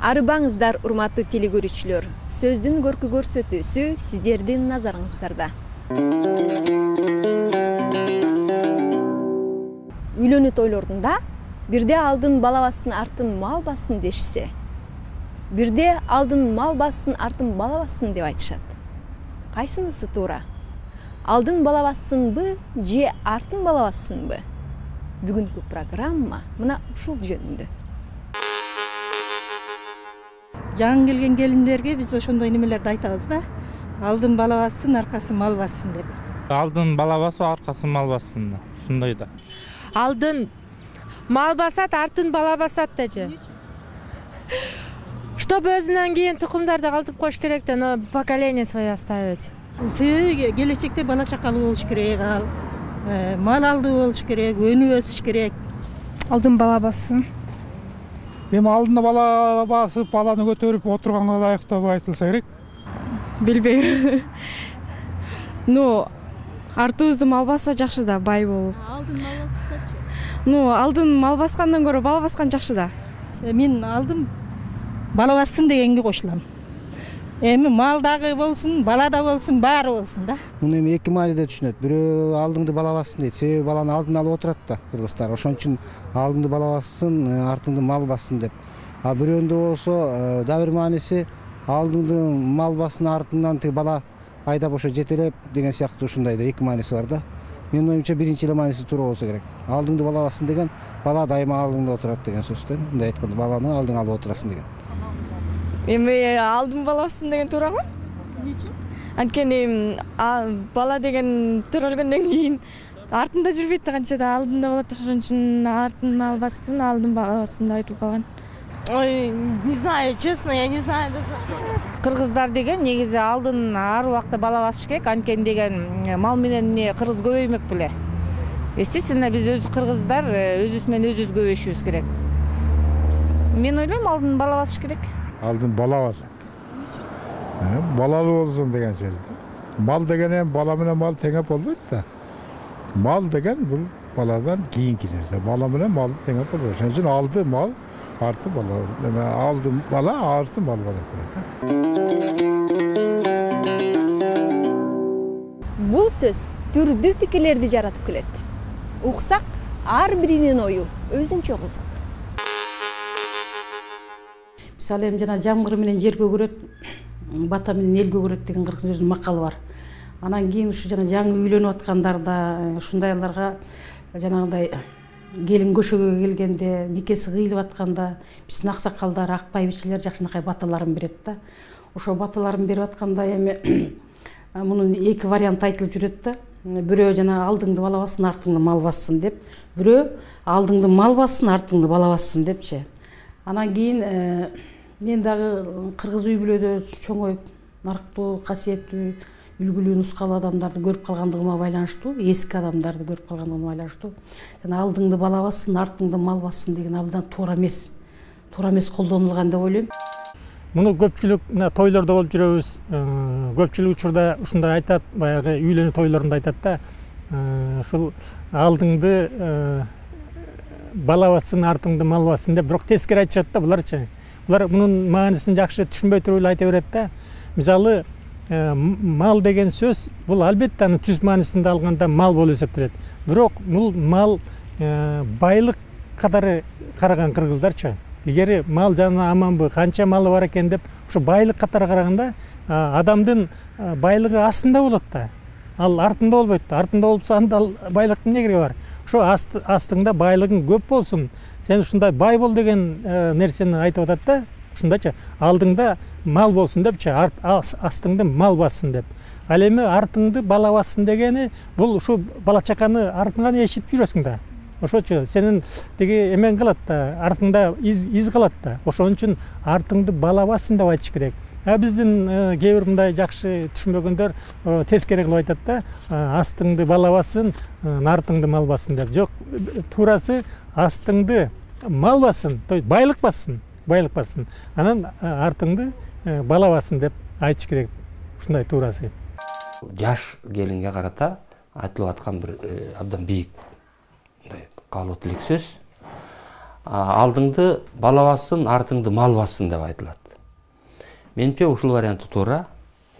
Арыбаңыздар, урматтуу телекөрүүчүлөр. Сөздүн көркү көрсөтүүсү сиздердин назарыңыздарда. Үйлөнүү тойлорунда бирде алдын бала бассын, артын мал бассын дешсе, бирде алдын мал бассын, артын бала бассын деп айтышат. Кайсынысы туура? Алдын бала бассынбы, же артын бала бассынбы? Бүгүнкү программа мына ушул жөнүндө. Жаңы келген келиндерге биз ошондой немелерди айтабыз да. Алдын бала бассын, аркасын мал бассын деп. Алдын бала басып, аркасын мал бассын да. Ушундай да. Алдын мал басат, артын бала басат дечи. Чтобы өзүнөн кийин тукумдарды калтырып коюш керек да, но поколение свое оставить. Себеби келечекте бала чакалуу болуш керек, мал алдуу болуш керек, өнүп өсүш керек. Алдын бала бассын. Эми алдына бала басып, баланы көтөрүп отурганга ылайыктуу айтылса керек. Билбейм. Ну, артыбызды мал басса жакшы да, бай болуп. Алдын мал бассачы? Ну, алдын мал баскандан көрө бала баскан жакшы да. Мен алдын бала бассын дегенге кошулам. Эми мал дагы болсун, бала да болсун, баары болсун да. Муну эми эки мааниде түшүнөт. Бирөө алдыңды бала бассын дейт. Себеби баланы алдын алып отурат да кыргыздар. Ошон үчүн алдыңды бала бассын, артыңды мал бассын деп. А бирөөндө болсо дагы бир мааниси алдыңды мал бассын, артыңдан тиги бала айдап ошо жетелеп деген сыяктуу ушундай да эки мааниси бар да. Менин оюмча биринчи эле мааниси туура болсо керек. Алдыңды бала бассын деген бала дайыма алдыңда отурат деген сөз да. Мындай айтканда баланы алдыңа алып отурасың деген. Эми алдын бала бассын деген туурабы? Эмне үчүн? Анткени бала деген төрөлгөндөн кийин артында жүрбөйт да, канча да алдында болот. Ошон үчүн артын мал бассын, алдын бала бассын деп айтылып калган. Ой, не знаю, честно, я не знаю. Кыргыздар деген негизи алдын ар убакта бала басыш керек, анткени деген мал менен кыргыз көбөймөк беле. Естественно, биз өз кыргыздар өзүбүз менен өзүбүз көбөйүшүбүз керек. Мен ойлойм, алдын бала басыш керек. Алдын бала басат. Балалуу болсун деген сөз да. Мал деген бала менен мал теңеп болбойт да. Мал деген бул баладан кийинки нерсе. Бала менен мал теңеп болбойт. Ошон үчүн алды мал, арты бала. Алды бала, арты мал болот. Бул сөз түрдүү пикирлерди жаратып келет. Уксак, ар биринин ою өзүнчө кызык. Мисалы эми жана жамгыр менен жер көгөрөт, бата менен эл көгөрөт деген кыргыз сөзүнүн макалы бар. Анан кийин ушу жана жаңы үйлөнүп аткандарда, ушундайларга жанагындай келин көшөгө келгенде, никеси кыйылып атканда, биздин аксакалдар, акбай бичилер жакшынакай баталарын берет да. Ошо баталарын берип атканда эми мунун эки вариант айтылып жүрөт да. Бирөө жана алдыңды бала бассын, артыңды мал бассын деп, бирөө алдыңды мал бассын, артыңды бала бассын депчи. Анан кийин мен дагы кыргыз үй бүлөдө чоңоюп, нарыктуу, касиеттүү, үлгүлүү, нускалуу адамдарды көрүп калгандыгыма байланыштуу, эски адамдарды көрүп калгандыгыма байланыштуу. Жана алдыңды бала бассын, артыңды мал бассын деген абдан туура эмес. Туура эмес колдонулган деп ойлойм. Муну көпчүлүк тойлордо болуп жүрөбүз. Көпчүлүк учурда ушундай айтат, баягы үйлөнүү тойлорунда айтат да, ушул алдыңды бала бассын, артыңды мал бассын деп, бирок тескери айтышат да буларчы. Булар мунун маанисин жакшы түшүнбөй туруп эле айта берет да. Мисалы, мал деген сөз бул албетте анын түз маанисинде алганда мал болуп эсептелет. Бирок бул мал байлык катары караган кыргыздарчы. Эгер мал жана аманбы, канча малы бар экен деп, ушу байлык катары караганда адамдын байлыгы астында болот да. Ал артында болбойт. Артында болсо анда байлыктын эмне кереги бар? Ошо астыңда байлыгың көп болсун. Сен ушундай бай бол деген нерсени айтып атат да. Ушундайчы, алдыңда мал болсун депчи, астыңды мал бассын деп. Ал эми артыңды бала бассын дегени бул ушу бала чаканы артыңан ээрчитип жүрөсүң да. Ошочу сенин тиги эмен калат да, артыңда из калат да. Ошон үчүн артыңды бала бассын деп айтыш керек. Биздин кээ бир мындай жакшы түшүнбөгөндөр тескери кылып айтат да, астыңды бала бассын, артыңды мал бассын деп. Жок, туурасы астыңды мал бассын, байлык бассын, анан артыңды бала бассын деп айтыш керек. Ушундай туурасы. Жаш келинге карата айтылып аткан бир абдан бийик каалоо тилек сөз. алдыңды бала бассын, артыңды мал бассын деп айтылат. Менимче ушул варианты туура.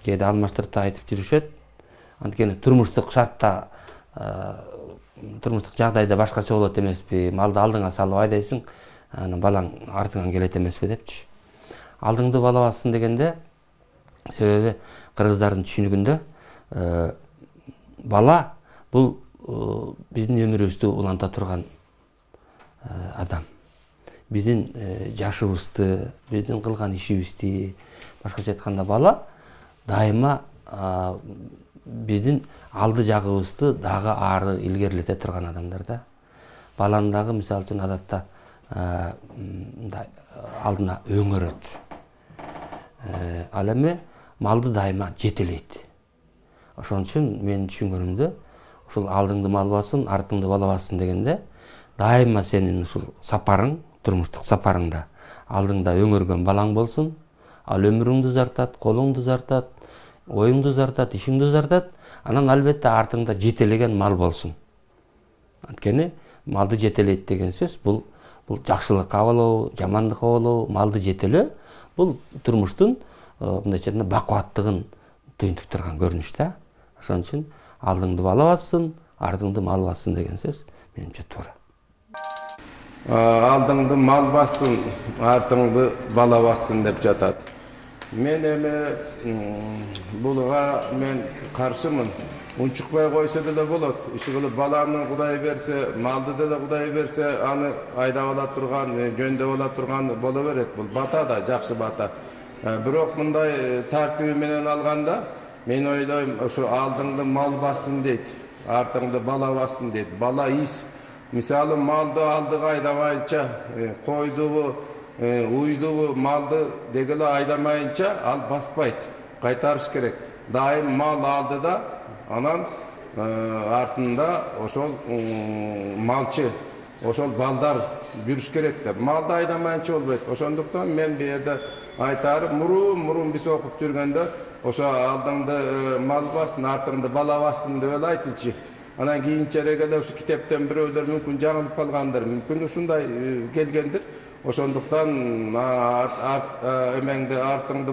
Кээде алмаштырып да айтып жүрүшөт. Анткени турмуштук шартта, турмуштук жагдайда башкача болот эмеспи? Малды алдыңа салып айдайсың, анан балаң артыңан келет эмеспи депчи. Алдыңды бала бассын дегенде, себеби кыргыздардын түшүнүгүндө бала бул биздин өмүрүбүздү уланта турган адам. Биздин жашыбызды, биздин кылган ишибизди, башкача айтканда бала дайыма биздин алды жагыбызды дагы ары илгерилете турган адамдар да. Баланы дагы мисалы үчүн адатта алдына өңөрөт. Ал эми малды дайыма жетелейт. Ошон үчүн менин түшүнгөнүмдө ушул алдыңды мал бассын, артыңды бала бассын дегенде дайыма сенин ушул сапарың, турмуштук сапарыңда алдыңда өңөргөн балаң болсун. Ал өмүрүңдү узартат, колуңду узартат, оюңду узартат, ишиңди узартат. Анан албетте артыңда жетелеген мал болсун. Анткени малды жетелейт деген сөз бул жакшылыкка болобу, жамандыкка болобу, малды жетелөө бул турмуштун мындайча айтканда бакубаттыгын түйүнтүп турган көрүнүш да. Ошон үчүн алдыңды бала бассын, артыңды мал бассын деген сөз менимче туура. Алдыңды мал бассын, артыңды бала бассын деп жатат. Мен эми буга мен каршымын. Унчукпай койсо деле болот. Иши кылып баланы Кудай берсе, малды деле Кудай берсе, аны айдап ала турган, жөндөп ала турган боло берет. Бул бата да, жакшы бата. Бирок мындай тартиби менен алганда, мен ойлойм, ошо алдыңды мал бассын дейт, артыңды бала бассын дейт. Бала ис. Мисалы малды алдыга айдабайынча, койдубу, уйдубу, малды дегеле айдамайынча ал баспайт. Кайтарыш керек. Дайым мал алдыда, анан артында ошол малчы, ошол балдар жүрүш керек деп. Малды айдамайынча болбойт. Ошондуктан мен бу жерде айтарым, мурун биз окуп жүргөндө ошо алдыңды мал бассын, артыңды бала бассын деп эле айтылчу. Анан кийинчерээк эле ушу китептен бирөөлөр мүмкүн жаңылып калгандыр, мүмкүн ушундай келгендир. Ошондуктан эмеңди артыңды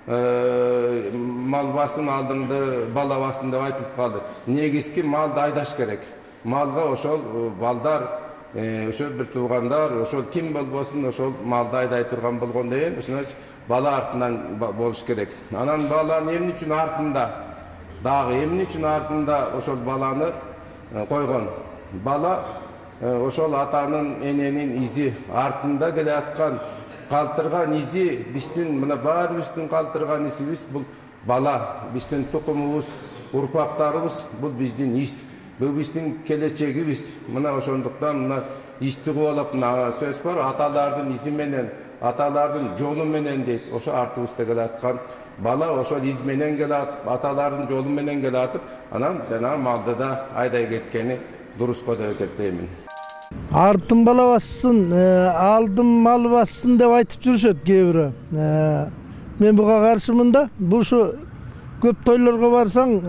мал бассын, алдыңды бала бассын деп айтылып калды. Негизги малды айдаш керек. Малга ошол балдар, ошол бир туугандар, ошол ким болбосун, ошол малды айдай турган болгондон кийин ошондо бала артынан болуш керек. Анан бала эмне үчүн артында? Дагы эмне үчүн артында ошол баланы койгон? Бала ошол атанын, эненин изи, артында келе аткан, калтырган изи, биздин мына баарыбыздын калтырган изибиз бул бала, биздин тукумубуз, урпактарыбыз бул биздин из. Бул биздин келечегибиз. Мына ошондуктан мына исти кубалап, мына сөз бар, аталардын изи менен, аталардын жолу менен дейт. Ошо артыбызда келе аткан бала ошол из менен келе атып, аталардын жолу менен келе атып, анан жана малды да айдай кеткени дурус го деп эсептеймин. Артын бала бассын, алдым мал бассын деп айтып жүрүшөт кээ бирөө. Мен буга каршымын да. Бул ушу көп тойлорго барсаң,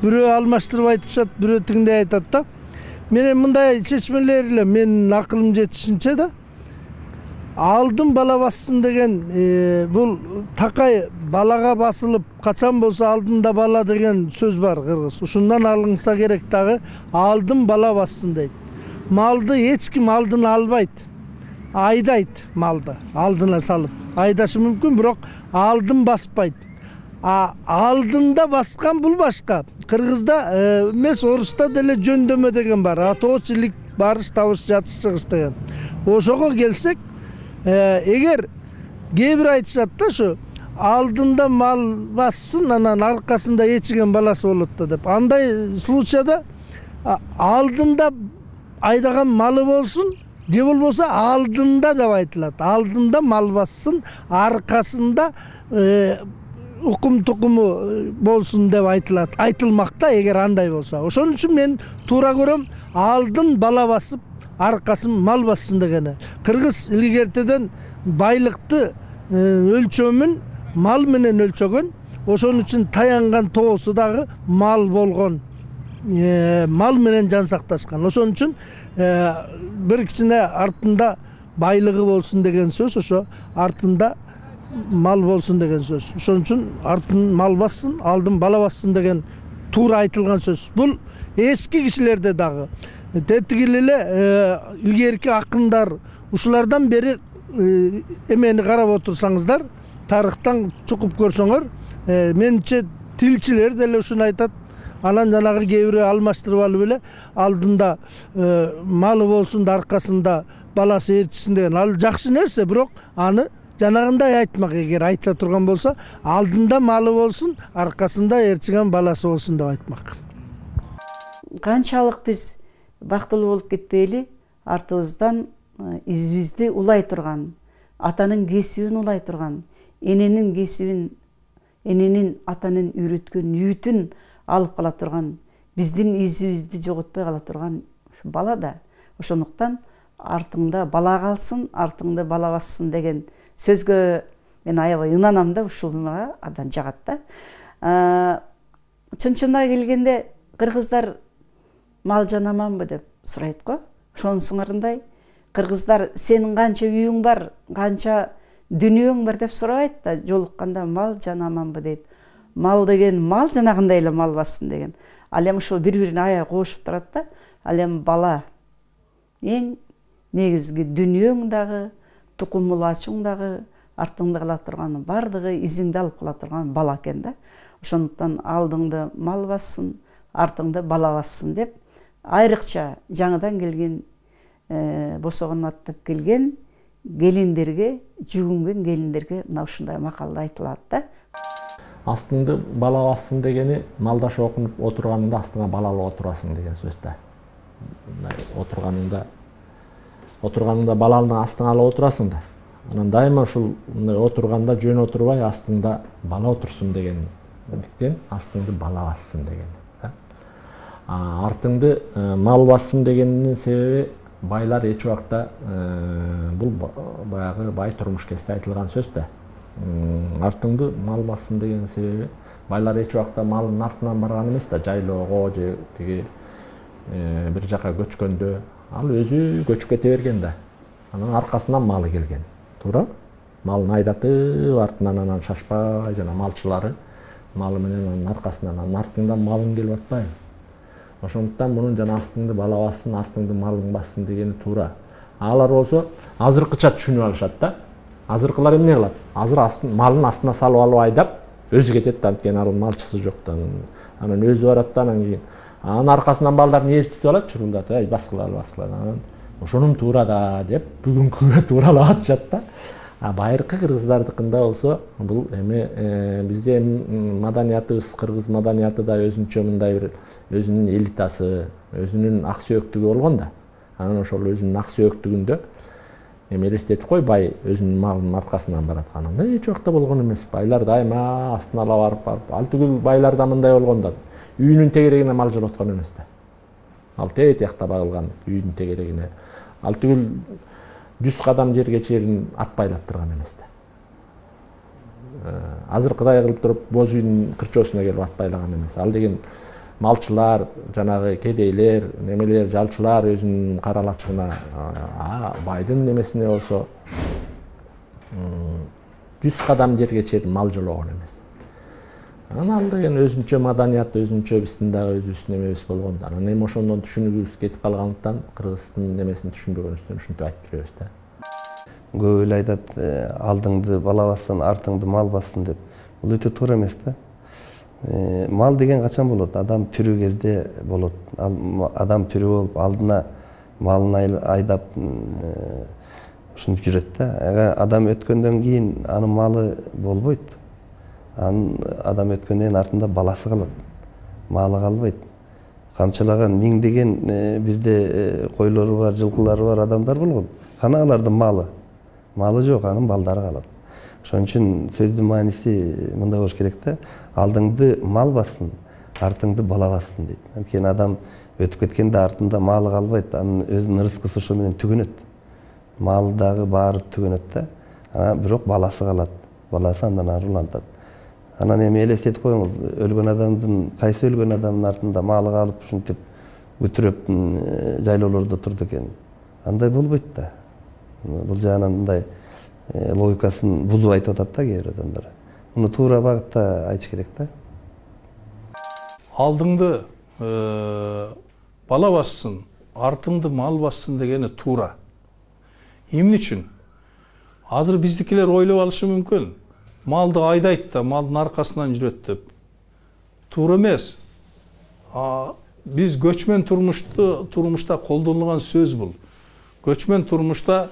бирөө алмаштырып айтышат, бирөө тигиндей айтат да. Менен мындай чечмелер эле менин акылым жетишинче да. Алдым бала бассын деген бул такай балага басылып качан болсо алдында бала деген сөз бар кыргыз. Ушундан алынса керек дагы алдым бала бассын дейт. Малды эч ким алдына албайт. Айдайт малды алдына салып. Айдашы мүмкүн, бирок алдын баспайт. Алдында баскан бул башка. Кыргызда эмес, оруста деле жөндөмө деген бар. Атоочилик, барыш, табыш, жатыш, чыгыш деген. Ошого келсек, эгер кээ бир айтышат да ушу алдында мал бассын, анан аркасында эчиген баласы болот да деп. Андай случайда алдында айдаган малы болсун, же болбосо алдында деп айтылат. Алдында мал бассын, аркасында укум тукуму болсун деп айтылат. Айтылмакта эгер андай болсо. Ошон үчүн мен туура көрөм алдын бала басып, аркасын мал бассын дегени. Кыргыз илгертеден байлыкты өлчөмүн мал менен өлчөгөн. Ошон үчүн таянган тоосу дагы мал болгон. Мал менен жан сакташкан. Ошон үчүн бир кичине артында байлыгы болсун деген сөз, ошо артында мал болсун деген сөз. Ошон үчүн артын мал бассын, алдын бала бассын деген туура айтылган сөз. Бул эски кишилерде дагы тетигил эле илгерки акындар ушулардан бери эмени карап отурсаңыздар, тарыхтан чукуп көрсөңөр, менимче тилчилер деле ушуну айтат. Анан жанагы кээ бирөө алмаштырып алып эле алдында малы болсун да аркасында баласы ээрчисин деген. Ал жакшы нерсе, бирок аны жанагындай айтмак. Эгер айта турган болсо, алдында малы болсун, аркасында ээрчиген баласы болсун деп айтмак. Канчалык биз бактылуу болуп кетпейли, артыбыздан изибизди улай турган, атанын кесибин улай турган, эненин кесибин, эненин атанын үйрөткөн үйтүн алып кала турган, биздин изибизди жоготпой кала турган бала да. Ошондуктан артыңда бала калсын, артыңда бала бассын деген сөзгө мен аябай ынанам да, ушуга абдан жагат да. Чынчына келгенде кыргыздар мал жанаманбы деп сурайт го. Ошонусуңарындай кыргыздар сенин канча үйүң бар, канча дүнүйөң бар деп сурабайт да, жолукканда мал жанаманбы дейт. Мал деген мал жанагындай эле мал бассын деген. Ал эми ушул бири-бирине аябай кошуп турат да. Ал эми бала эң негизги дүнүйөң дагы, тукум улачуң дагы, артыңда кала турган бардыгы изиңди алып кала турган бала экен да. Ошондуктан алдыңды мал бассын, артыңды бала бассын деп айрыкча жаңыдан келген босогон аттап келген келиндерге, жүгүнгөн келиндерге мына ушундай макалда айтылат да. Астыңды бала бассын дегени малдаш окунуп отурганыңда астыңа балалы отурасың деген сөз да. Отурганыңда баланы астыңа алып отурасың да. Анан дайыма ушул отурганда жөн отурбай астыңда бала отурсун дегендиктен астыңды бала бассын деген. Артыңды мал бассын дегенинин себеби байлар эч убакта бул баягы бай турмуш кезде айтылган сөз да. Артыңды мал бассын деген себеби байлар эч убакта малдын артынан барган эмес да, жайлоого же тиги бир жака көчкөндө ал өзү көчүп кете берген да. Анан аркасынан малы келген. Туура? Малын айдатып артынан анан шашпай жана малчылары малы менен анын аркасынан, анын артыңдан малың келип атпайбы? Ошондуктан мунун жана астыңды бала бассын, артыңды малың бассын дегени туура. Алар болсо азыркыча түшүнүп алышат да. Азыркылар эмне кылат? Азыр малын астына салып алып айдап, өзү кетет да, анткени ал малчысы жок да. Анан өзү барат да, анан кийин анын аркасынан балдарын ээрчитип алат, чурулдатып, ай баскылар. Анан ошонун туура да деп бүгүнкүгө тууралап атышат да. Байыркы кыргыздардыкында болсо бул эми бизде маданиятыбыз, кыргыз маданияты да өзүнчө мындай бир өзүнүн элитасы, өзүнүн ак сөөктүгү болгон да. Анан ошол өзүнүн ак сөөктүгүндө эми элестетип кой, бай өзүнүн малынын аркасынан баратканында эч убакта болгон эмес. Байлар дайыма астына алып барып, ал түгүл байларда мындай болгон да. Үйүнүн тегерегине мал жолоткон эмес да. Ал тетиякта багылган үйүнүн тегерегине. Ал түгүл 100 кадам жерге чейин ат байлаттырган эмес да. Азыркыдай кылып туруп боз үйдүн кырчоосуна келип ат байлаган эмес. Ал деген малчылар, жанагы кедейлер, немелер, жалчылар өзүнүн каралачыгына, байдын немесине болсо 100 кадам жерге чейин мал жологон эмес. Анан ал деген өзүнчө маданият, өзүнчө биздин дагы өзүбүздүн немебиз болгон да. Анан эми ошондон түшүнүгүбүз кетип калгандыктан кыргыздын немесин түшүнбөгөнүбүздөн ушинтип айтып жүрөбүз да. Көп эле айтат, алдыңды бала бассын, артыңды мал бассын деп. Бул өтө туура эмес да. Мал деген качан болот? Адам тирүү кезде болот. Адам тирүү болуп алдына малын айдап ушинтип жүрөт да. Адам өткөндөн кийин анын малы болбойт. Адам өткөндөн артында баласы калат. Малы калбайт. Канчалаган миңдеген бизде койлору бар, жылкылары бар адамдар болгон. Кана алардын малы? Малы жок, анын балдары калат. Ошон үчүн сөздүн мааниси мындай болуш керек да. Алдыңды мал бассын, артыңды бала бассын дейт. Анткени адам өтүп кеткенде артында малы калбайт, анын өзүнүн рызкысы ошо менен түгөнөт. Малы дагы баары түгөнөт да. Бирок баласы калат. Баласы андан ары улантат. Анан эми элестетип коюңуз, өлгөн адамдын, кайсы өлгөн адамдын артында малы калып ушинтип бүтүрөп жайлоолордо турду экен. Андай болбойт да. Бул жагынан мындай логикасын бузуп айтып атат да кээ бир адамдар. Муну туура багытта айтыш керек да. Алдыңды бала бассын, артыңды мал бассын дегени туура. Эмне үчүн? Азыр биздикилер ойлоп алышы мүмкүн. Малды айдайт да, малдын аркасынан жүрөт деп. Туура эмес. Биз көчмөн турмушта колдонулган сөз бул. Көчмөн турмушта,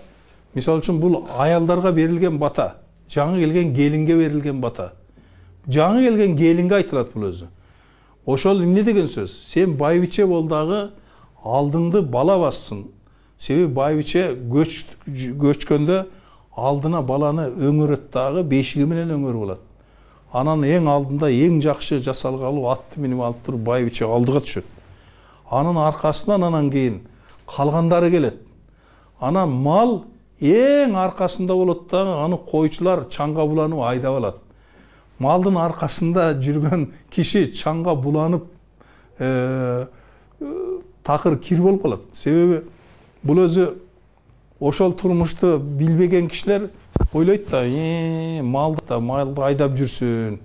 мисалы үчүн бул аялдарга берилген бата, жаңы келген келинге берилген бата. Жаңы келген келинге айтылат бул өзү. Ошол эмне деген сөз? Сен байбиче бол дагы алдыңды бала бассын. Себеби байбиче көчкөндө алдына баланы өңөрөт дагы, бешиги менен өңөр болот. Анан эң алдында эң жакшы жасалгалы атты минип алып туруп байбиче алдыга түшөт. Анын аркасынан анан кийин калгандары келет. Анан мал эң аркасында болот дагы, аны койчулар чаңга буланып айдап алат. Малдын аркасында жүргөн киши чаңга буланып такыр кир болуп калат. Себеби бул өзү ошол турмушту билбеген кишилер ойлойт да, малды айдап жүрсүн.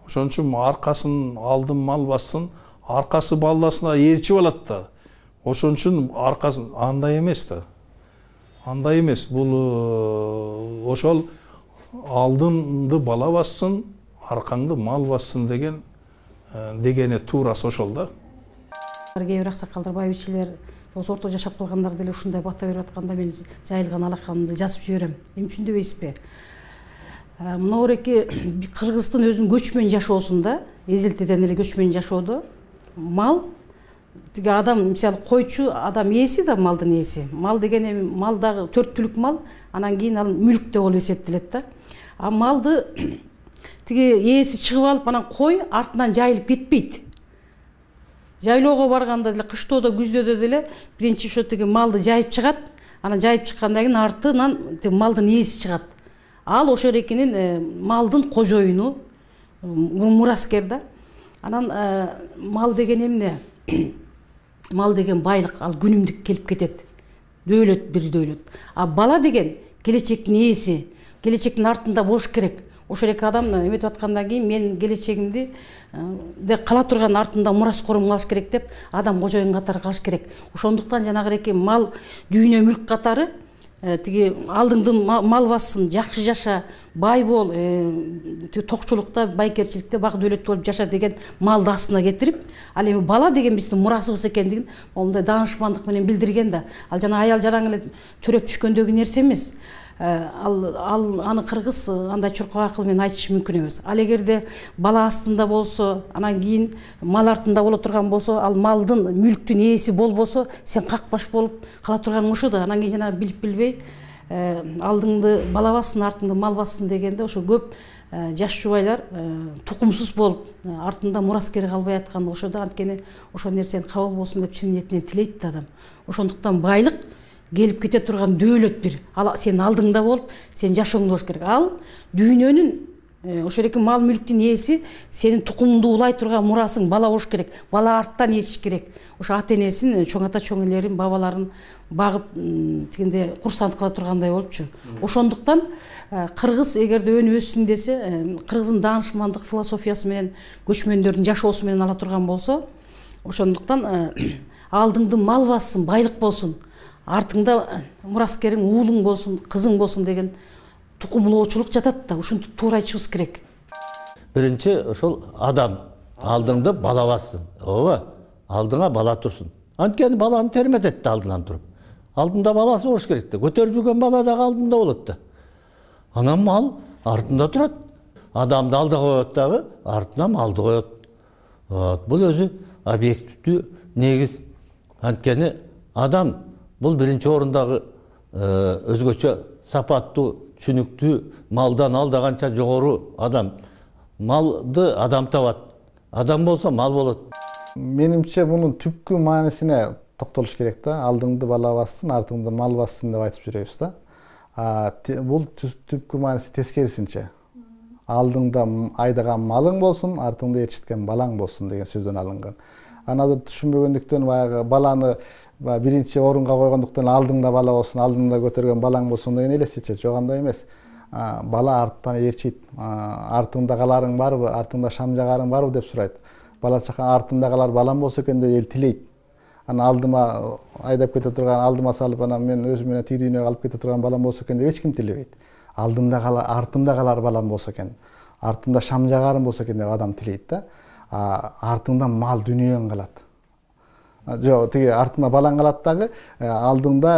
Ошон үчүн аркасын алдын мал бассын, аркасы балдасына ээрчип алат да. Ошон үчүн аркасын андай эмес да. Андай эмес. Бул ошол алдыңды бала бассын, аркаңды мал бассын дегени туурасы ошол да. Кээ бир аксакалдар, байбичелер осы орто жашап калгандар деле ушундай бата берип атканда мен жайылган алаканымды жазып жиберем. Эмне үчүн дебейсизби? Мына ореки Кыргыздын өзүнүн көчмөн жашоосунда, эзелтеден эле көчмөн жашоодо мал тиги адам, мисалы койчу адам ээси да малдын ээси. Мал деген эми мал дагы 4 түлүк мал, анан кийин ал мүлк деп болуп эсептелет да. А малды тиги ээси чыгып алып, анан кой артынан жайылып кетпейт. Жайлоого барганда деле, кыштоодо, күздөөдө деле биринчи ошо тиги малды жайып чыгат, анан жайып чыккандан кийин артынан малдын ээси чыгат. Ал ошол экенин малдын кожоюну, мураскер да. Анан мал деген эмне? Мал деген байлык, ал күнүмдүк келип кетет. Дөөлөт, бир дөөлөт. А бала деген келечектин ээси, келечектин артында болуш керек. Ошол эки адам эметип аткандан кийин мен келечегимди кала турган артында мураскорум калыш керек деп адам кожоюн катары калыш керек. Ошондуктан жанагы эки мал дүйнө мүлк катары тиги алдыңды мал бассын, жакшы жаша, бай бол, токчулукта, байкерчиликте бак дөөлөт болуп жаша деген малды астына кетирип, ал эми бала деген биздин мурасыбыз экендигин момундай даанышмандык менен билдирген да. Ал жана аял жараң эле төрөп түшкөндөгү нерсе эмес. Аны кыргыз андай чуркак акыл менен айтышы мүмкүн эмес. Ал эгерде бала астында болсо, анан кийин мал артында боло турган болсо, ал малдын, мүлктүн ээси болбосо, сен какбаш болуп кала турганың ошо да. Анан кийин жана билип билбей алдыңды бала бассын, артыңды мал бассын дегенде ошо көп жаш жубайлар тукумсуз болуп, артында мураскери калбай аткан ошо да. Анткени ошол нерсени кабыл болсун деп чын ниетинен тилейт да адам. Ошондуктан байлык келип кете турган дөөлөт бир. Ал сенин алдыңда болуп, сен жашооңду болуш керек. Ал дүйнөнүн ошол эки мал мүлктүн ээси, сенин тукумуңду улай турган мурасың бала болуш керек. Бала арттан ээрчиш керек. Ошо ата энесин, чоң ата чоң энелерин, бабаларын багып тигинде курсант кыла тургандай болупчу. Ошондуктан кыргыз эгерде өнүп өссүн десе, кыргыздын даанышмандык философиясы менен, көчмөндөрдүн жашоосу менен ала турган болсо, ошондуктан алдыңды мал бассын, байлык болсун, артыңда мураскериң, уулуң болсун, кызың болсун деген тукумлоочулук жатат да. Ушуну туура айтышыбыз керек. Биринчи ошол адам алдыңды бала бассын. Ооба, алдыңа бала турсун. Анткени баланы терметет да алдынан туруп. Алдында баласы болуш керек да. Көтөрүп жүргөн бала дагы алдында болот да. Анан мал артында турат. Адамды алдыга коет дагы, артына малды коет. Бул өзү объективдүү негиз. Анткени адам бул биринчи орундагы өзгөчө сапаттуу, түшүнүктүү, малдан алдаганча жогору адам. Малды адам табат. Адам болсо мал болот. Менимче мунун түпкү маанисине токтолуш керек да. Алдыңды бала бассын, артыңды мал бассын деп айтып жүрөбүз да. Бул түпкү мааниси тескерисинче. Алдыңда айдаган малың болсун, артыңда ээрчиткен балаң болсун деген сөздөн алынган. Анан азыр түшүнбөгөндүктөн баягы баланы биринчи орунга койгондуктан алдыңда бала болсун, алдыңда көтөргөн балаң болсун деген элестетет. Жок, андай эмес. Бала арттан ээрчийт. Артыңда каларың барбы, артыңда шам жагарың барбы деп сурайт. Бала чака артымда калар балам болсо экен деп эл тилейт. Анан алдыма айдап кете турган, алдыма салып анан мен өзүм менен тиги дүйнөгө алып кете турган балам болсо экен деп эч ким тилебейт. Артымда калар балам болсо экен, артымда шам жагарым болсо экен деп адам тилейт да. Артыңда мал дүнүйөң калат. Жок, тиги артыңда балаң калат дагы, алдыңда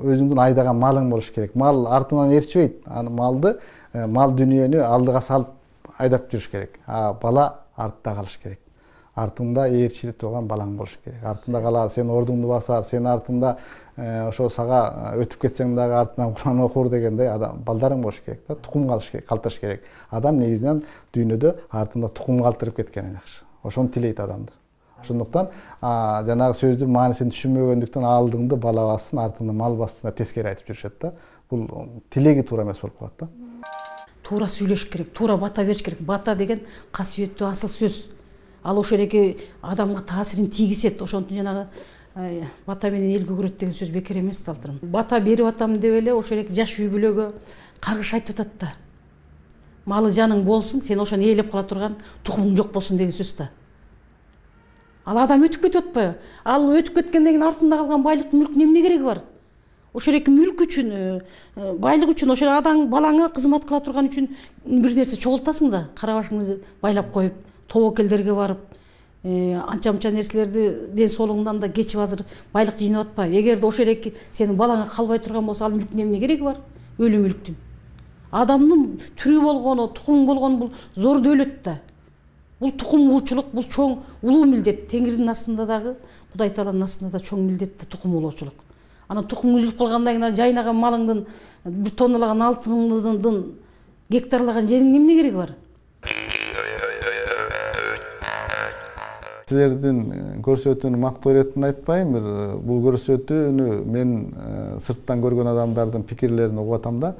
өзүңдүн айдаган малың болуш керек. Мал артыңан ээрчибейт. Аны малды, мал дүнүйөнү алдыга салып айдап жүрүш керек. Бала артта калыш керек. Артыңда ээрчилип турган балаң болуш керек. Артыңда калар, сен ордуңду басар, сен артыңда ошо сага өтүп кетсең дагы артынан Куран окур дегендей адам балдарың болуш керек да, тукум калыш керек, калтырыш керек. Адам негизинен дүйнөдө артында тукум калтырып кеткени жакшы. Ошону тилейт адамды. Ошондуктан жанагы сөздүн маанисин түшүнбөгөндүктөн алдыңды бала бассын, артыңды мал бассын деп тескери айтып жүрүшөт да. Бул тилеги туура эмес болуп калат да. Туура сүйлөш керек, туура бата бериш керек. Бата деген касиеттүү асыл сөз. Ал ошол эки адамга таасирин тийгизет. Ошонтун жанагы бата менен эл көгөрөт деген сөз бекер эмес Талтырым. Бата берип атам деп эле ошол эки жаш үй бүлөгө каргыш айтып атат да. Малы жаның болсун, сен ошону ээлеп кала турган тукумуң жок болсун деген сөз да. Ал адам өтүп кетип атпайбы? Ал өтүп кеткенден кийин артында калган байлык, мүлк эмне кереги бар? Ошол эки мүлк үчүн, байлык үчүн, ошол адам балаңа кызмат кыла турган үчүн бир нерсе чогултасың да, кара башыңды байлап коюп, тобокелдерге барып, анча-мынча нерселерди ден соолугуңдан да кечип азыр байлык жыйнап атпайбы? Эгерде ошол эки сенин балаңа калбай турган болсо, ал мүлктүн эмне кереги бар? Өлү мүлктүн. Адамдын түрү болгону, тукум болгону бул зор дөөлөт да. Бул тукумчулук, бул чоң улуу милдет. Теңирдин астында дагы, Кудай Тааланын астында да чоң милдет да тукум улуучулук. Анан тукум үзүлүп калгандан кийин жайнаган малыңдын, бир тонналаган алтыныңдын, гектарлаган жериңдин эмне кереги бар? Силердин көрсөтүүнү мактоо иретин айтпайм, бул көрсөтүүнү мен сырттан көргөн адамдардын пикирлерин угуп атам да.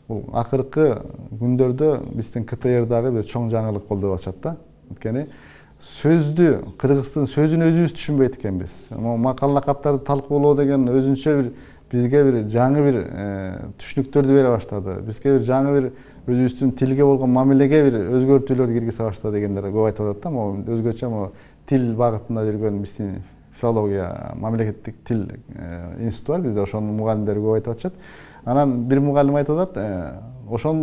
Бул акыркы күндөрдө биздин КТРдагы бир чоң жаңылык болду деп атышат да. Анткени сөздү, кыргыздын сөзүн өзүбүз түшүнбөйт экенбиз. Макал лакаптарды талкуулоо деген өзүнчө бизге бир жаңы бир түшүнүктөрдү бере баштады. Бизге бир жаңы бир өзүбүздүн тилге болгон мамилеге бир өзгөртүүлөр киргизе баштады дегендер көп айтып атат да. Өзгөчө тил багытында жүргөн биздин филология, мамлекеттик тил институту бар, бизде ошонун мугалимдери көп айтып атышат. Анан бир мугалим айтып атат, ушул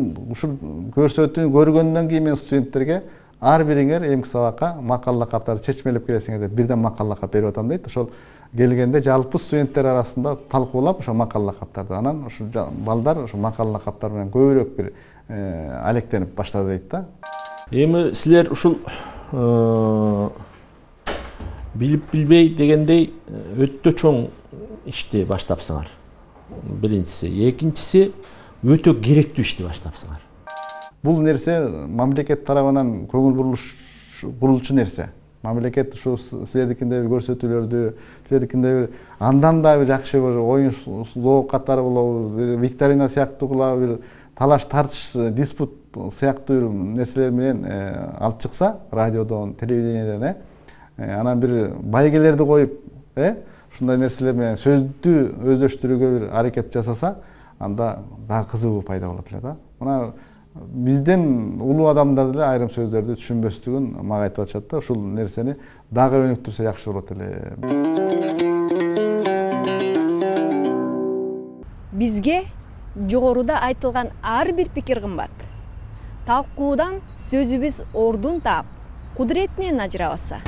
көрсөтүүнү көргөндөн кийин мен студенттерге ар бириңер эмки сабакка макал лакаптарды чечмелеп келесиңер деп бирден макал лакап берип атам дейт. Ошол келгенде жалпы студенттер арасында талкуулап ошо макал лакаптарды. Анан ушул балдар ошо макал лакаптар менен көбүрөөк бир алектенип баштады дейт да. Эми силер ушул билип билбей дегендей өтө чоң ишти баштапсыңар. Биринчиси, экинчиси өтө керектүү ишти баштапсыңар. Бул нерсе мамлекет тарабынан көңүл бурулчу нерсе. Мамлекет ушу силердикиндей бир көрсөтүүлөрдү, силердикиндей бир андан да бир жакшы бир оюн зоок катары болобу, бир викторина сыяктуу кылабы, бир талаш тартыш, диспут сыяктуу нерселер менен алып чыкса, радиодон, телевидениеден, анан бир байгелерди коюп, ушундай нерселер менен сөздү өздөштүрүүгө бир аракет жасаса, анда дагы кызыгуу пайда болот эле да. Мына бизден улуу адамдар деле айрым сөздөрдү түшүнбөстүгүн мага айтып атышат да. Ушул нерсени дагы өнүктүрсө жакшы болот эле. Бизге жогоруда айтылган ар бир пикир кымбат. Талкуудан сөзүбүз ордун таап, кудуретинен ажырабаса.